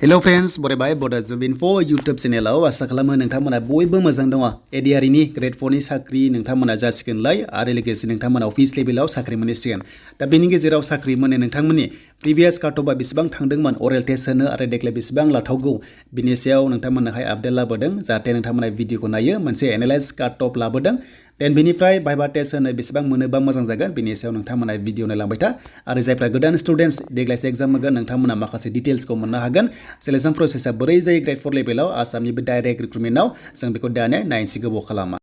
Hello friends, बरायबाय Bodo YouTube चेनेलाव आसा खालामो नोंथांमोना बयबो मोजां दङ। ADRe नि Grade 4 नि साख्रि नोंथांमोना जासिगोनलाय आरो लोगोसे नोंथांमोना अफिस लेभेलाव साख्रि मोनसिगोन। दा बेनि गेजेराव साख्रि मोननो नोंथांमोननि प्रिभियास काटअफआ बेसेबां थांदोंमोन अरेल टेस्ट होनो आरो देग्लाय बेसेबां लाथावगौ बिनि सायाव नोंथांमोनाहाय आपडेट लाबोदों जाहाथे नोंथांमोना भिडिअखौ नायो मोनसे एनालाइज काटअफ लाबोदों। देन बेनिफ्राय भाइभा टेस्ट होनो बेसेबां मोनोबा मोजां जागोन बिनि सायाव नोंथांमोना भिडिअ नायलांबाय था आरो जायफ्रा गोदान स्टुडेन्ट्स देग्लायसो एग्जाम होगोन नोंथांमोना माखासे डिटेल्सखौ मोननो हागोन। सिलेक्शन प्रसेसआ बोरै जायो ग्रेड 4 लेभेलाव आसामनि बे डाइरेक्ट रिक्रुटमेन्टआव जों बेखौ दानिया नायनोसै गोबाव खालामा।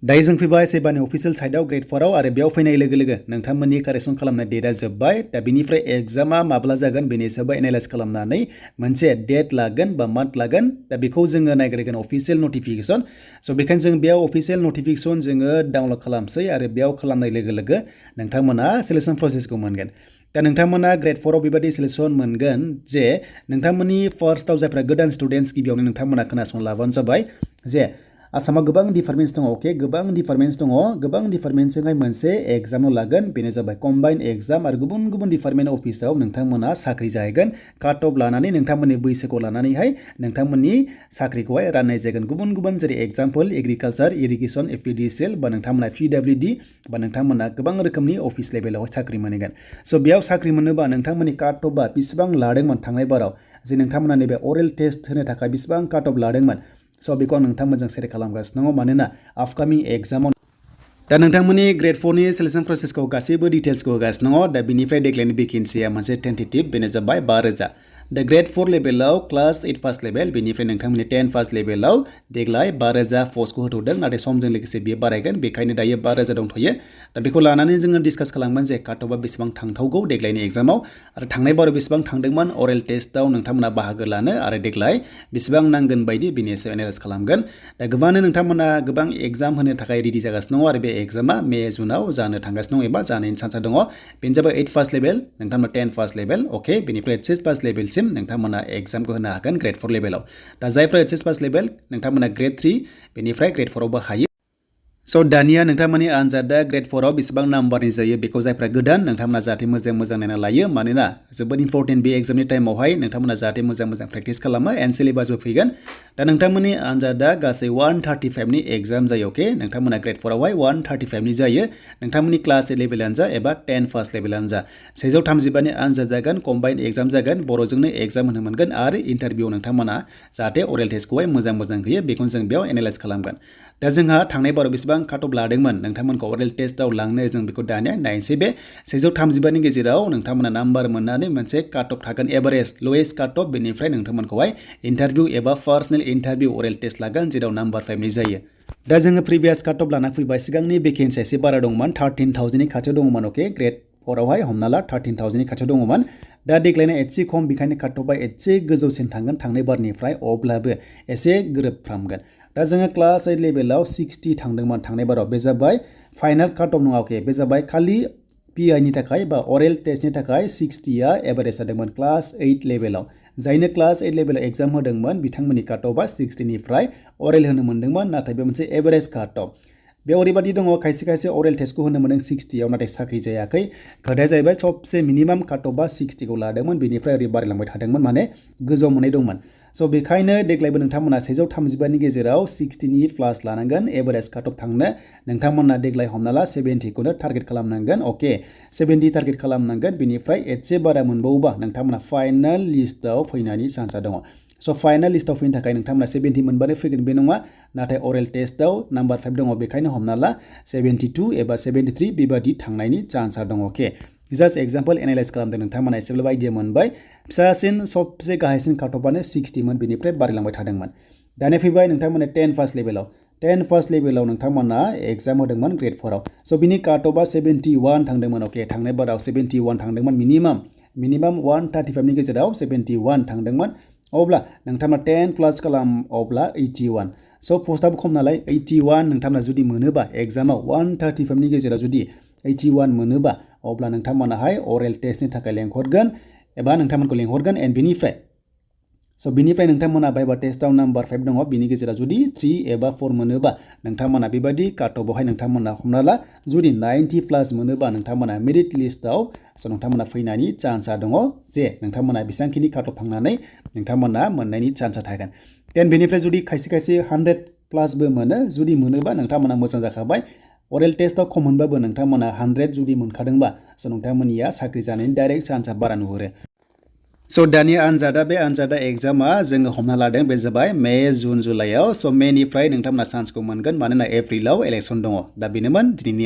दायो जों फैबाय सेबानि अफिसियेल साइटआव ग्रेड 4 आव आरो बेयाव फैनाय लोगो लोगो नोंथांमोननि कारेक्सन खालामनाय डेटआ जोब्बाय। दा बेनिफ्राय एग्जामा माब्ला जागोन बेनि सायाव एनालाइज खालामनानै मोनसे डेट लागोन बा मान्थ लागोन। दा बेखौ जोङो नायग्रोगोन अफिसियेल नटिफिकेसन। स' बेखायनो जों बेयाव अफिसियेल नटिफिकेसन जोङो डाउनलड खालामसै आरो बेयाव खालामनाय लोगो लोगो नोंथांमोना सिलेक्शन प्रसेसखौ मोनगोन। दा नोंथांमोना ग्रेड 4 आव बेबायदि सिलेक्शन मोनगोन जे नोंथांमोननि फार्स्टआव जायफ्रा गोदान स्टुडेन्ट्स गिबियावनो नोंथांमोना खोनासंलाबानो जाबाय जे आसामाव गोबां डिपार्टमेन्ट्स दङ। अके गोबां डिपार्टमेन्ट्स दङ। गोबां डिपार्टमेन्ट्सजोंहाय मोनसे एग्जामाव लागोन बेनो जाबाय कम्बाइन एग्जाम आरो गुबुन गुबुन डिपार्टमेन्ट अफिसाव नोंथांमोना साख्रि जाहैगोन। काट अफ लानानै नोंथांमोननि बैसोखौ लानानैहाय नोंथांमोननि साख्रिखौहाय राननाय जागोन गुबुन गुबुन जेरै एग्जाम्पल एग्रिकालचार इरिगेसन एपिडिसिएल बा नोंथांमोना PWD बा नोंथांमोना गोबां रोखोमनि अफिस लेभेलाव साख्रि मोनगोन। स' बेयाव साख्रि मोनोबा नोंथांमोननि काट अफआ बेसेबां लादोंमोन थांनाय बाराव जे नोंथांमोना नैबे अरेल टेस्ट होनो थाखाय बेसेबां काट अफ लादोंमोन स' बेखौ आं नोंथांमोनजों सेयार खालामगासिनो दङ मानोना आपकामिं एग्जामाव दा नोंथांमोननि ग्रेड 4 नि सिलेक्शन प्रसेसखौ गासैबो डिटेल्सखौ होगासिनो दङ। दा बेनिफ्राय देग्लायनि भेकेन्सिया मोनसे टेन्टेटिभ बेनो जाबाय 5000। दा ग्रेड 4 लेभेलाव क्लास 8 फार्स्ट लेभेल बेनिफ्राय नोंथांमोननि 10 फार्स्ट लेभेलाव देग्लाय 5000 पस्टखौ होथ'दों नाथाय समजों लोगोसे बेयो बारायगोन बेखायनो दायो 5000 दंथ'यो। दा बेखौ लानानै जोङो डिसकास खालामगोन जे काट अफआ बेसेबां थांथावगौ देग्लायनि एग्जामाव आरो थांनाय बाराव बेसेबां थांदोंमोन अरेल टेस्टआव नोंथांमोना बाहागो लानो आरो देग्लाय बेसेबां नांगोन बायदि बेनि सायाव एनालाइज खालामगोन। दा गोबाङानो नोंथांमोना गोबां एग्जाम होनो थाखाय रेडि जागासिनो दङ आरो बे एग्जामा मे जुनाव जानो थांगासिनो दङ एबा जानायनि चान्सआ दङ। बेनो जाबाय 8 फार्स्ट लेभेल नोंथांमोना 10 फार्स्ट लेभेल अके बेनिफ्राय HS फार्स्ट लेभेलसिम नोंथांमोना एग्जामखौ होनो हागोन ग्रेड 4 लेभेलाव। दा जायफ्रा HS फार्स्ट लेभेल नोंथांमोना ग्रेड 3 बेनिफ्राय ग्रेड 4 आवबो हायो। स' दानिया नोंथांमोननि आनजादा ग्रेड 4 आव बेसेबां नाम्बारनि जायो बेखौ जायफ्रा गोदान नोंथांमोना जाहाथे मोजां नायना लायो मानोना जोबोद इम्परटेन्ट बे एग्जामनि टाइमावहाय नोंथांमोना जाहाथे मोजां प्रेक्टिस खालामो एन्ड सिलेबासबो फैगोन। दा नोंथांमोननि आनजादा गासै 135 नि एग्जाम जायो अके नोंथांमोना ग्रेड 4 आवहाय 135 नि जायो नोंथांमोननि क्लास 8 लेभेलानो जा एबा 10 फार्स्ट लेभेलानो जा 135 नि आनजाद जागोन कम्बाइन एग्जाम जागोन बर'जोंनो एग्जाम होनो मोनगोन आरो इन्टारभिउ नोंथांमोना जाहाथे अरेल टेस्टखौहाय मोजां होयो बेखौनो जों बेयाव एनालाइज खालामगोन। दा जोंहा थांनाय बाराव बेसेबां काट अफ लादोंमोन नोंथांमोनखौ अरेल टेस्टआव लांनो जों बेखौ दानिया नायनोसै। बे 135 नि गेजेराव नोंथांमोना नाम्बार मोननानै मोनसे काट अफ थागोन एभारेज लवेस्ट काट अफ बेनिफ्राय नोंथांमोनखौहाय इन्टारभिउ एबा पार्सनेल इन्टारभिउ अरेल टेस्ट लागोन जेराव नाम्बार 5 नि जायो। दा जोङो प्रिभियास काट अफ लाना फैबाय सिगांनि भेकेन्सिया एसे बारा दंमोन 13000 नि खाथियाव दङमोन अके ग्रेड 4 आवहाय हमना ला 13000 नि खाथियाव दङमोन। दा देग्लायना एसे खम बेखायनो काट अफआ एसे गोजौसिन थांगोन थांनाय बारनिफ्राय अब्लाबो एसे गोरोबफ्रामगोन। दा जोङो क्लास 8 लेभेलाव 60 थांदोंमोन थांनाय बाराव बे जाबाय फाइनाल काट अफ नङा अके बे जाबाय खालि PI नि थाखाय बा अरेल टेस्टनि थाखाय 60आ एभारेज जादोंमोन क्लास 8 लेभेलाव जायनो क्लास 8 लेभेलाव एग्जाम होदोंमोन बिथांमोननि काट अफआ 60 निफ्राय अरेल होनो मोनदोंमोन नाथाय बे मोनसे एभारेज काट अफ। बे ओरैबायदि दङ खायसे अरेल टेस्टखौ होनो मोनदों 60 आव नाथाय साख्रि जायाखै खोथाया जाहैबाय सबसे मिनिमाम काट अफआ 60 खौ लादोंमोन बेनिफ्राय ओरै बारायलांबाय थादोंमोन माने गोजौ मोननाय दंमोन। स' बेखायनो देग्लायबो नोंथांमोना 135 नि गेजेराव 60 नि प्लास लानांगोन एभारेज काट अफ थांनो नोंथांमोना देग्लाय हमना ला 70 खौनो टारगेट खालामनांगोन अके 70 टारगेट खालामनांगोन बेनिफ्राय एसे बारा मोनबावोबा नोंथांमोना फाइनाल लिस्टआव फैनायनि चान्सआ दङ। स' फाइनाल लिस्टआव फैनो थाखाय नोंथांमोना 70 मोनबानो फैगोन बे नङा नाथाय अरेल टेस्टआव नाम्बार 5 दङ बेखायनो हमना ला 72 एबा 73 बेबादि थांनायनि चान्सआ दङ अके जास्ट एग्जाम्पल एनालाइज खालामदों नोंथांमोना एसेब्लाबो आइडिया मोनबाय। फिसासिन सबसे गाहायसिन काट अफआनो 60 मोन बेनिफ्राय बारायलांबाय थादोंमोन। दानिया फैबाय नोंथांमोना 10 फार्स्ट लेभेलाव 10 फार्स्ट लेभेलाव नोंथांमोना एग्जाम होदोंमोन ग्रेड 4 आव स' बिनि काट अफआ 71 थांदोंमोन अके थांनाय बाराव 71 थांदोंमोन मिनिमाम 135 नि गेजेराव 71 थांदोंमोन अब्ला नोंथांमोना 10 प्लास खालाम अब्ला 81 स' पस्टआबो खम नालाय 81 नोंथांमोना जुदि मोनोबा एग्जामाव 135 नि गेजेराव जुदि 81 मोनोबा अब्ला नोंथांमोनाहाय अरेल टेस्टनि थाखाय लेंहरगोन एबा नोंथांमोनखौ लेंहरगोन एन्ड बेनिफ्राय स' बिनिफ्राय नोंथांमोना भाइभा टेस्टआव नाम्बार 5 दङ बिनि गेजेराव जुदि 3 एबा 4 मोनोबा नोंथांमोना बेबायदि काटअफआवहाय नोंथांमोना हमना ला जुदि 90 प्लास मोनोबा नोंथांमोना मेरिट लिस्टआव स' नोंथांमोना फैनायनि चान्सआ दङ जे नोंथांमोना बेसेबांखिनि काटअफ थांनानै नोंथांमोना मोननायनि चान्सआ थागोन देन बेनिफ्राय जुदि खायसे खायसे 100 प्लासबो मोनो जुदि मोनोबा नोंथांमोना मोजां जाखाबाय अरेल टेस्टआव खम मोनबाबो नोंथांमोना 100 जुदि मोनखादोंबा स' नोंथांमोननिया साख्रि जानायनि डाइरेक्ट चान्सआ बारा नुहुरो स' दानि आनजादा एग्जामा जोङो हमना लादों बे जाबाय मे जुन जुलाइआव स' मेनिफ्राय नोंथांमोना चान्सखौ मोनगोन मानोना एप्रिलाव इलेक्सन दङ दा बेनोमोन दिनैनि